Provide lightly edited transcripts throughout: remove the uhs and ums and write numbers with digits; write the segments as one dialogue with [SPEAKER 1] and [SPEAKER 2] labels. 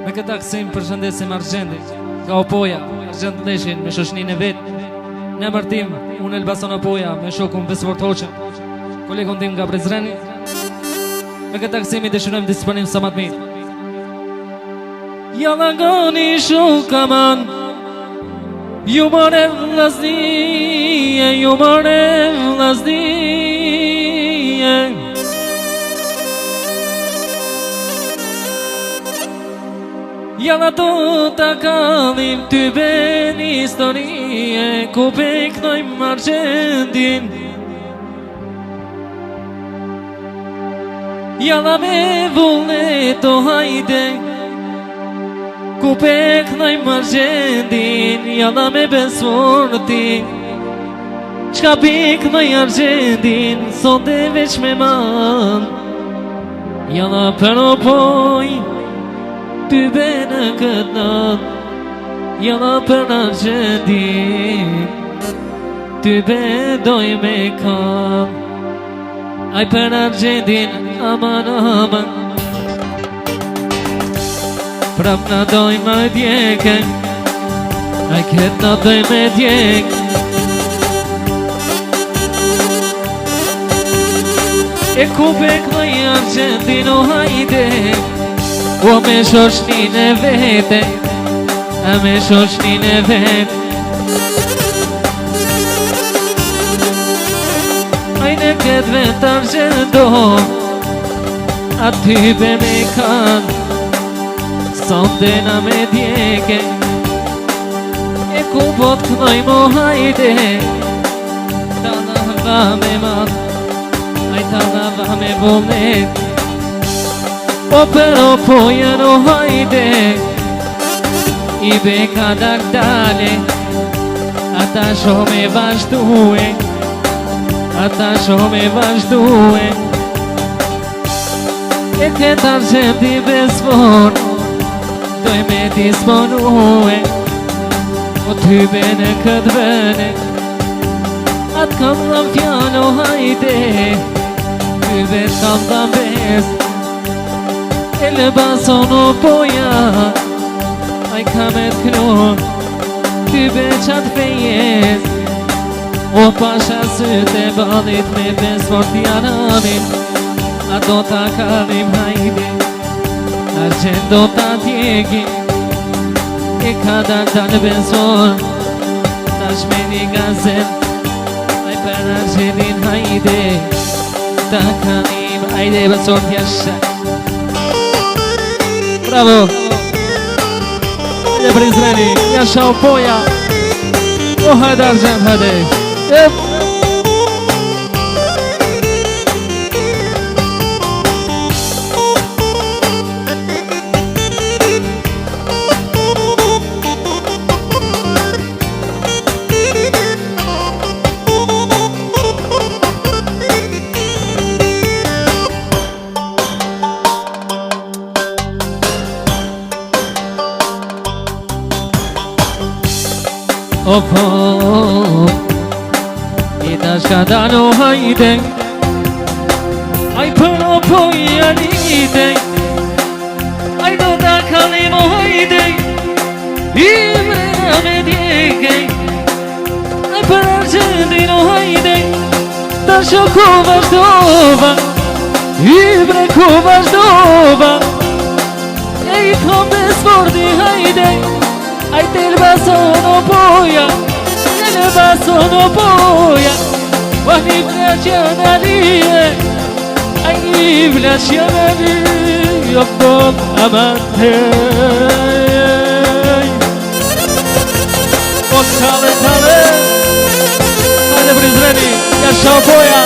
[SPEAKER 1] Me këtë aksim përshëndesim Argjendi, ka Opoja, Argjend Leshin me shoshnin e vet. Në mërtim, unë Elbasan Opoja me shokun Besvort Hoqën, kolegon tim nga Prizreni. Me këtë aksim I dëshirojmë disponim sa më të mirë. Yalagani shukaman, yumare vllaznie, yumare vllaznie. Jalla to ta kallim ty ben historie, ku peknojmë Argjendin. Jalla me vullneto hajde, ku peknojmë Argjendin. Jalla me Besvortin, çka peknoj Argjendin, sot e veç me man. Jalla për Opoj, ty bene këtë nat, jalla për Argjendin, ty bedoj me kam. Aj për Argjendin, aman aman, prap na doj me djeke, aj këtë na doj me djek. E ku peknoj Argjendin, o hajde, o me shoshnin e vete, a me shoshnin e vete. Ajne këtë vend Argjendo, aty be me kanë, sonde na me djeke. E ku po t'knoj mo hajde, ta na va me mat, aj ta na va me vullnet. O për Opoja no hajde, I beka dak dale, ata shoh me vazhdue, ata shoh me vazhdue. E këtë Argjendi Besvort, doj me disponue, o ty bene këtë vene, atë kam dham fjano hajde, ty vet kam dham bes. Elbasan Opoja, aj kamet kron, ty beqat fejes. O pasha syte balit me Besvort janamin, a do ta kalim hajde, Argjend do ta tjegi. E ka dal Besvort, tash me një gazet, aj për Argjendin hajde, ta kalim hajde Besvort jasha. Bravo! Hajde Prizreni, jasha Opoja. O hajde Argjend, hajde. Opo, I tash ka dalo hajde, aj për Opoja lide, aj do ta kalim o hajde, I vrena me djeke, aj për Argjendin o hajde, tash o ku vazhdova, I bre ku vazhdova. E I thom Besvorti hajde, aj të Elbasan Opoja, Elbasan Opoja. O një vlasjana lije, aj një vlasjana lije, Opon aman hej. O t'kale t'ale, hajde Prizreni, jasha Opoja.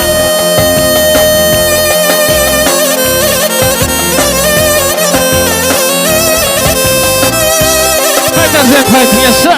[SPEAKER 1] Hajde Argjend, hajde jasha.